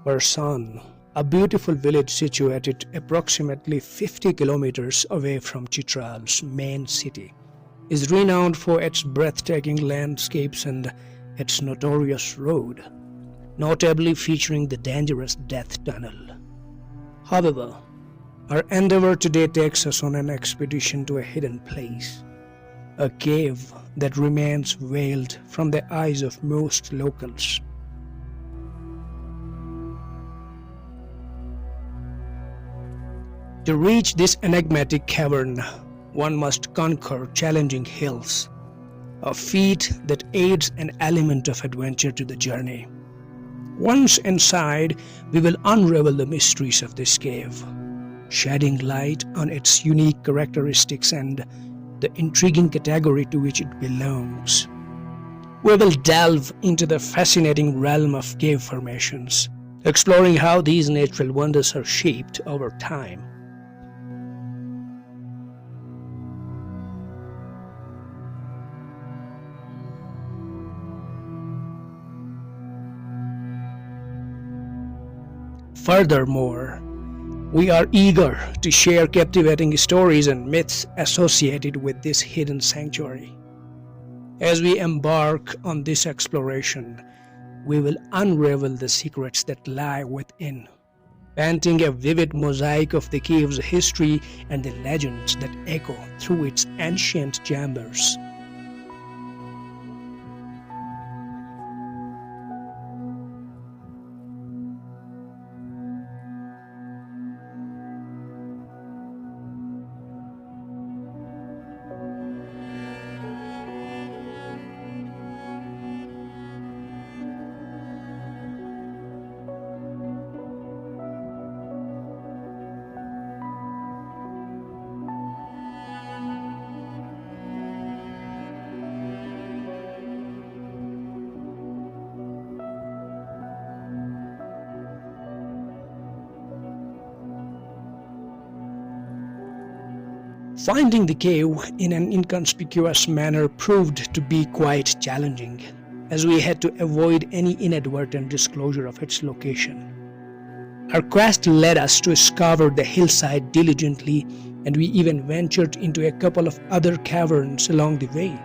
Parsan, a beautiful village situated approximately 50 kilometers away from Chitral's main city, is renowned for its breathtaking landscapes and its notorious road, notably featuring the dangerous Death Tunnel. However, our endeavor today takes us on an expedition to a hidden place, a cave that remains veiled from the eyes of most locals. To reach this enigmatic cavern, one must conquer challenging hills, a feat that adds an element of adventure to the journey. Once inside, we will unravel the mysteries of this cave, shedding light on its unique characteristics and the intriguing category to which it belongs. We will delve into the fascinating realm of cave formations, exploring how these natural wonders are shaped over time. Furthermore, we are eager to share captivating stories and myths associated with this hidden sanctuary. As we embark on this exploration, we will unravel the secrets that lie within, painting a vivid mosaic of the cave's history and the legends that echo through its ancient chambers. Finding the cave in an inconspicuous manner proved to be quite challenging, as we had to avoid any inadvertent disclosure of its location. Our quest led us to scour the hillside diligently, and we even ventured into a couple of other caverns along the way.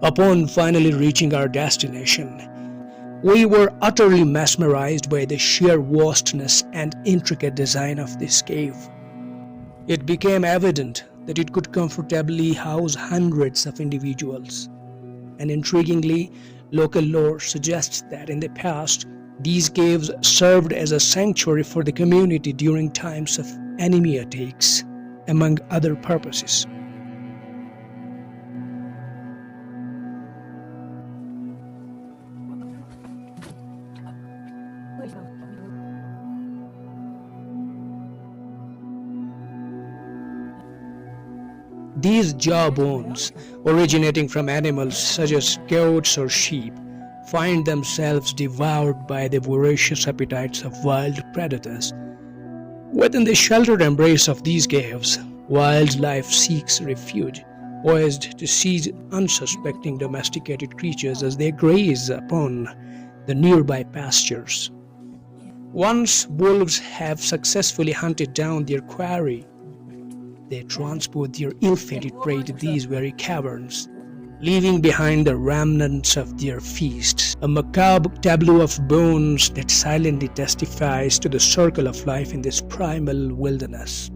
Upon finally reaching our destination, we were utterly mesmerized by the sheer vastness and intricate design of this cave. It became evident that it could comfortably house hundreds of individuals, and intriguingly, local lore suggests that in the past, these caves served as a sanctuary for the community during times of enemy attacks, among other purposes. These jawbones, originating from animals such as goats or sheep, find themselves devoured by the voracious appetites of wild predators. Within the sheltered embrace of these caves, wildlife seeks refuge, poised to seize unsuspecting domesticated creatures as they graze upon the nearby pastures. Once wolves have successfully hunted down their quarry, they transport their ill-fated prey to these very caverns, leaving behind the remnants of their feasts, a macabre tableau of bones that silently testifies to the circle of life in this primal wilderness.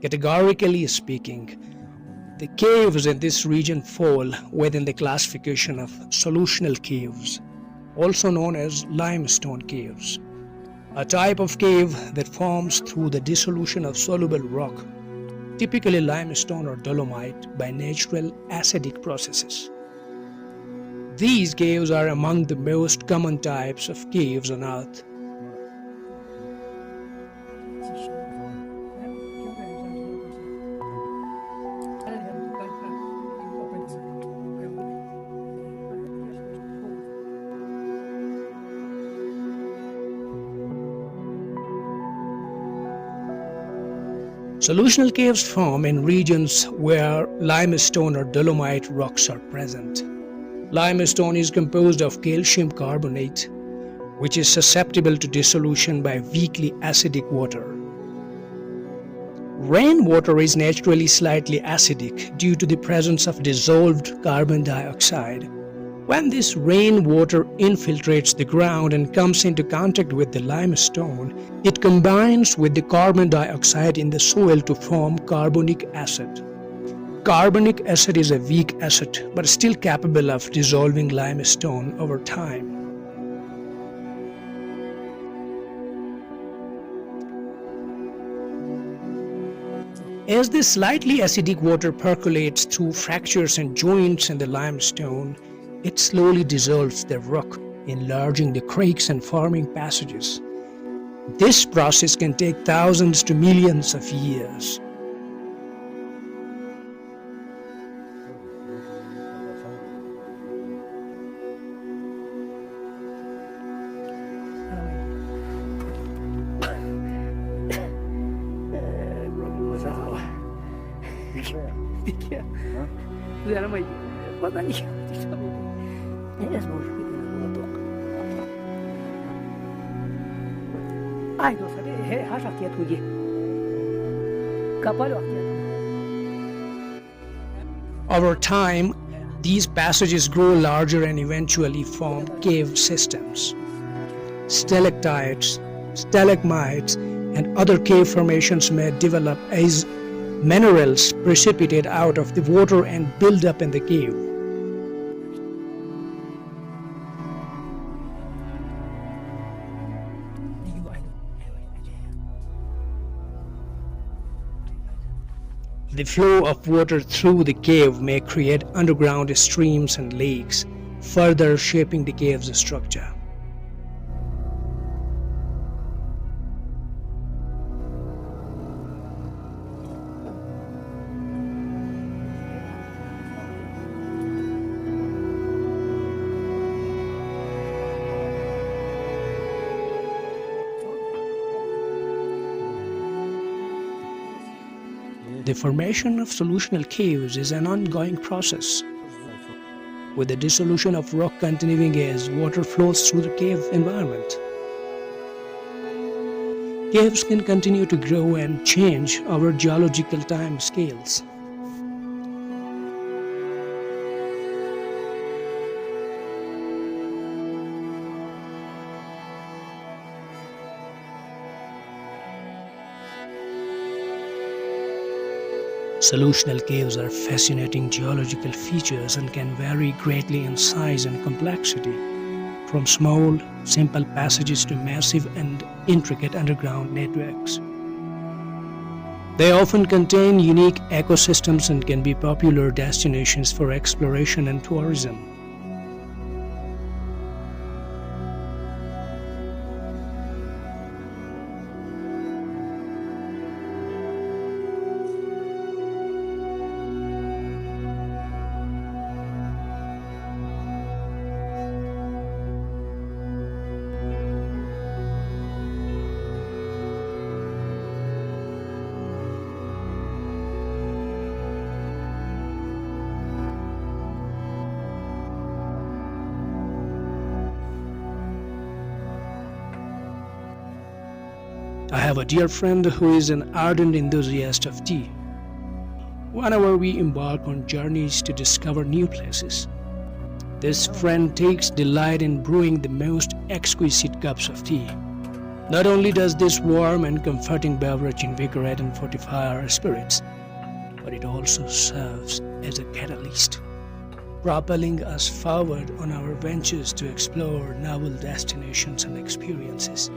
Categorically speaking, the caves in this region fall within the classification of solutional caves, also known as limestone caves, a type of cave that forms through the dissolution of soluble rock, typically limestone or dolomite, by natural acidic processes. These caves are among the most common types of caves on Earth. Solutional caves form in regions where limestone or dolomite rocks are present. Limestone is composed of calcium carbonate, which is susceptible to dissolution by weakly acidic water. Rainwater is naturally slightly acidic due to the presence of dissolved carbon dioxide. When this rainwater infiltrates the ground and comes into contact with the limestone, it combines with the carbon dioxide in the soil to form carbonic acid. Carbonic acid is a weak acid but still capable of dissolving limestone over time. As the slightly acidic water percolates through fractures and joints in the limestone, it slowly dissolves the rock, enlarging the cracks and forming passages. This process can take thousands to millions of years. Over time, these passages grow larger and eventually form cave systems. Stalactites, stalagmites, and other cave formations may develop as minerals precipitate out of the water and build up in the cave. The flow of water through the cave may create underground streams and lakes, further shaping the cave's structure. The formation of solutional caves is an ongoing process, with the dissolution of rock continuing as water flows through the cave environment. Caves can continue to grow and change over geological time scales. Solutional caves are fascinating geological features and can vary greatly in size and complexity, from small, simple passages to massive and intricate underground networks. They often contain unique ecosystems and can be popular destinations for exploration and tourism. I have a dear friend who is an ardent enthusiast of tea. Whenever we embark on journeys to discover new places, this friend takes delight in brewing the most exquisite cups of tea. Not only does this warm and comforting beverage invigorate and fortify our spirits, but it also serves as a catalyst, propelling us forward on our ventures to explore novel destinations and experiences.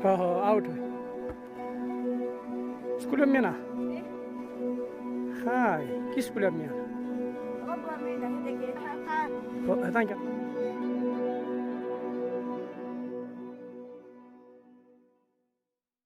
Out. School of Mina. Hi, kiss school of Mina. Oh, thank you.